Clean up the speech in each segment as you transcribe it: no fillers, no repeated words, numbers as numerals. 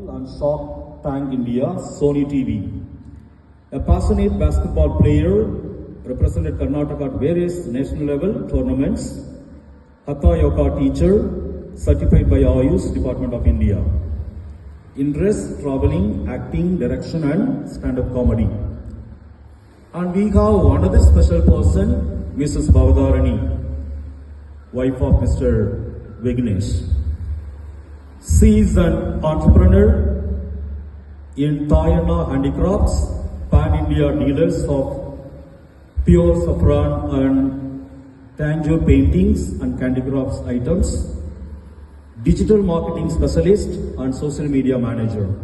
On Shark Tank India, Sony TV. A passionate basketball player, represented Karnataka at various national level tournaments. Hatha Yoga teacher, certified by Ayush Department of India. Interest, traveling, acting, direction and stand-up comedy. And we have another special person, Mrs. Bhavadharani, wife of Mr. Vignesh. She is an entrepreneur in Tayana Handicrafts, pan-India dealers of pure saffron and Tanjore paintings and handicrafts items, digital marketing specialist and social media manager,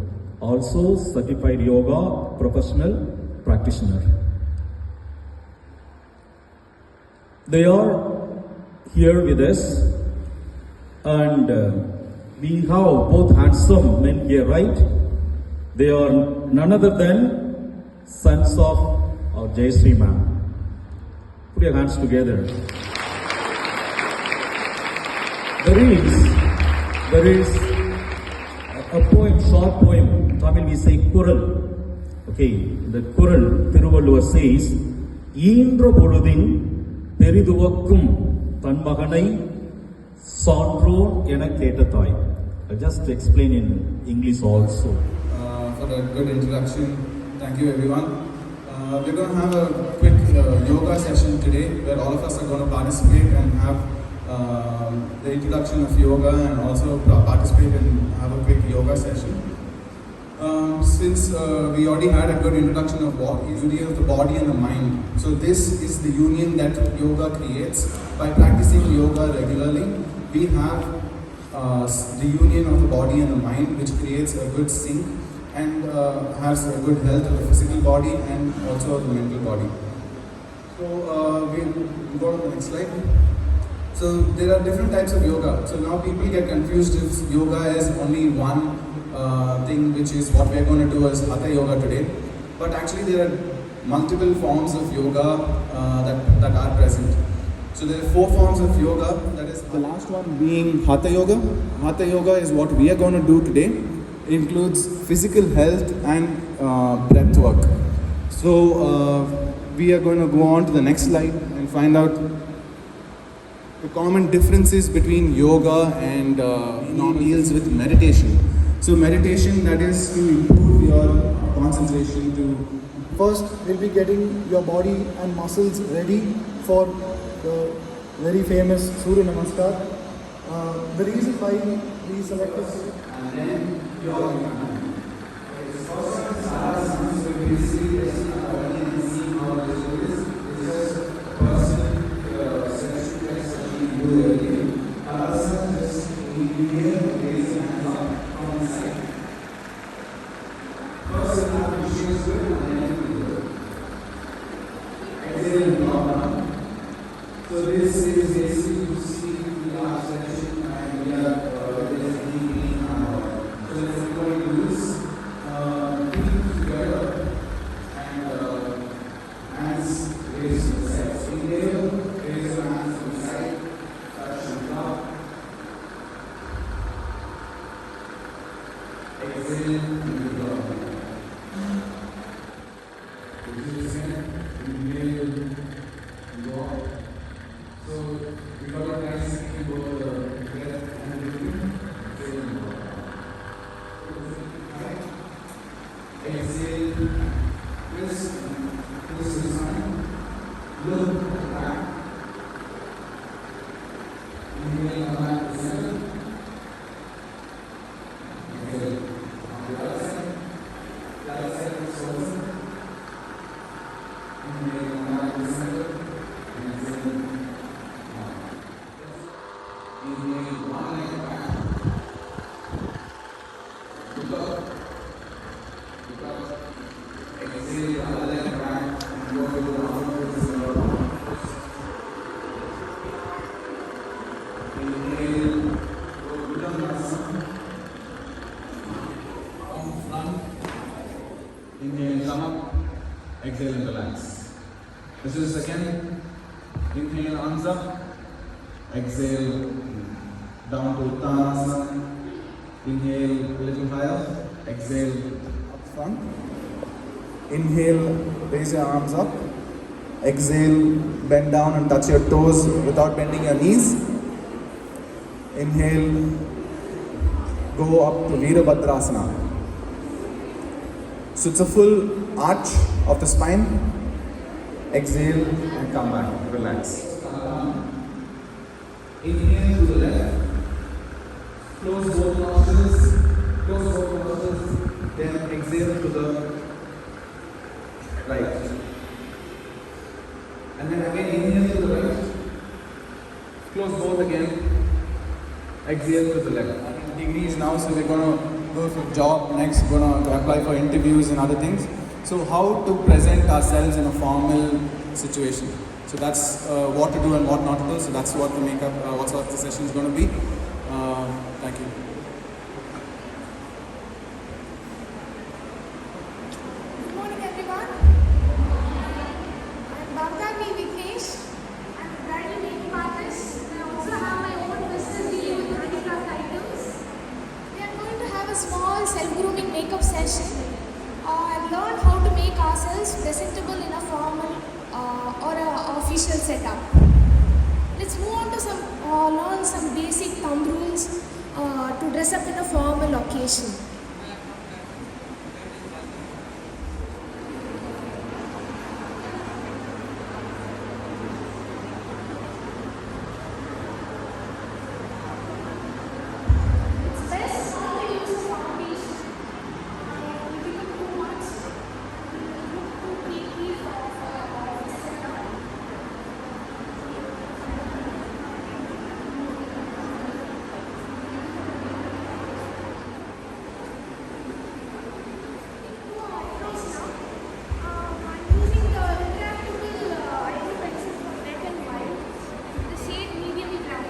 also certified yoga professional practitioner. They are here with us, and we have both handsome men here, right? They are none other than sons of our Jayashree ma'am. Put your hands together. There is a poem, short poem. Tamil we say Kural. Okay, the Kural, Thiruvalluvar says, Indra Poludin Periduvakkum Tanmaganai Sondro Ena Ketatai. I'll just explain in English also. For the good introduction, thank you everyone. We're going to have a quick yoga session today where all of us are going to participate and have the introduction of yoga and also participate and have a quick yoga session. Since we already had a good introduction of unity of the body and the mind, so this is the union that yoga creates. By practicing yoga regularly, we have the union of the body and the mind, which creates a good sync and has a good health of the physical body and also the mental body. So we'll go to the next slide. So there are different types of yoga. So now people get confused if yoga is only one thing, which is what we're going to do as Hatha Yoga today. But actually there are multiple forms of yoga that are present. So there are 4 forms of yoga. That is the last one being Hatha Yoga. Hatha Yoga is what we are going to do today. It includes physical health and breath work. So we are going to go on to the next slide and find out the common differences between yoga and deals with meditation. So meditation, that is to improve your concentration. To first, we'll be getting your body and muscles ready for the very famous Surya Namaskar. The reason why we selected and then so this is basically to see the last section and we are definitely our. So let's go into this. Feet together and hands raised to the side. Inhale, raise your hands to the side, touch the top. Exhale, and go up. Inhale, go up. So we got a nice thing over the breath and breathing. Exhale, twist the spine, look back. Inhale, come back to center. Exhale, on the other side is open. Inhale, come back to center. Exhale. Inhale, one leg back. Look up. Look up. Exhale, the other leg back and go to the downwards. Inhale, go Uttanasana. Come front. Inhale, come up. Exhale and relax. This is the second. Inhale, arms up. Exhale, down to Uttanasana. Inhale a little higher. Exhale up front. Inhale, raise your arms up. Exhale, bend down and touch your toes without bending your knees. Inhale, go up to Virabhadrasana. So it's a full arch of the spine. Exhale and come back. Relax. Inhale to the left. Close both nostrils. Close both nostrils. Then exhale to the right. And then again inhale to the right. Close both again. Exhale to the left. Degrees now, so we're gonna go for job next. We're gonna apply for interviews and other things. So how to present ourselves in a formal situation. So that's what to do and what not to do. So that's what the makeup, what the session is going to be. Thank you. Good morning, everyone. I'm Bhavdani Vignesh. I'm a bridal makeup artist. I also have my own business dealing with handicraft items. We are going to have a small self-grooming makeup session. I've learned how to make ourselves presentable in a formal or a official setup. Let's move on to learn some basic thumb rules to dress up in a formal occasion. It's best not to use a foundation. If you look too much, you look too deeply for the setup. I'm using the retractable eyebrow pencil from Wet n Wild, the shade medium black.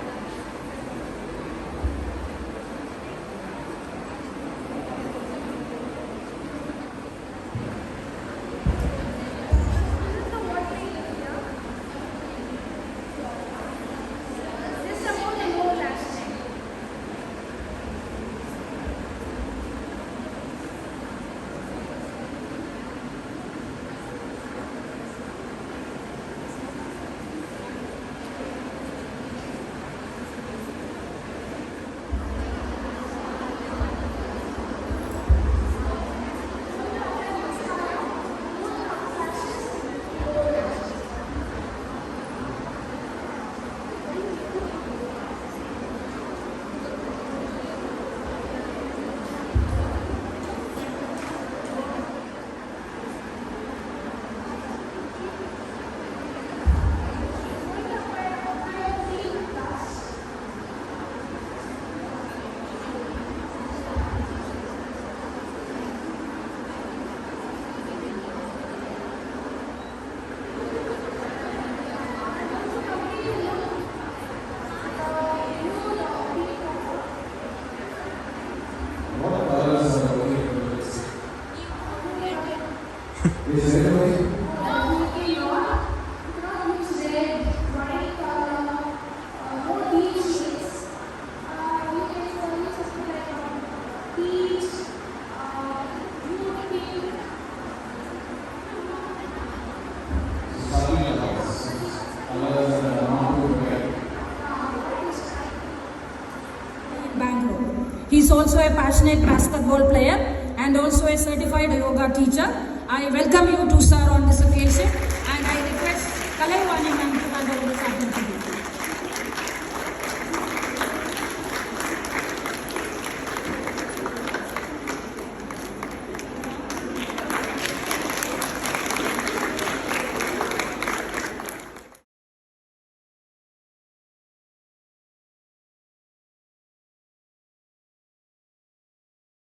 This is the watering area. This is about the lower lash line. Bangalore. He is also a passionate basketball player and also a certified yoga teacher. I welcome you to sir on this occasion.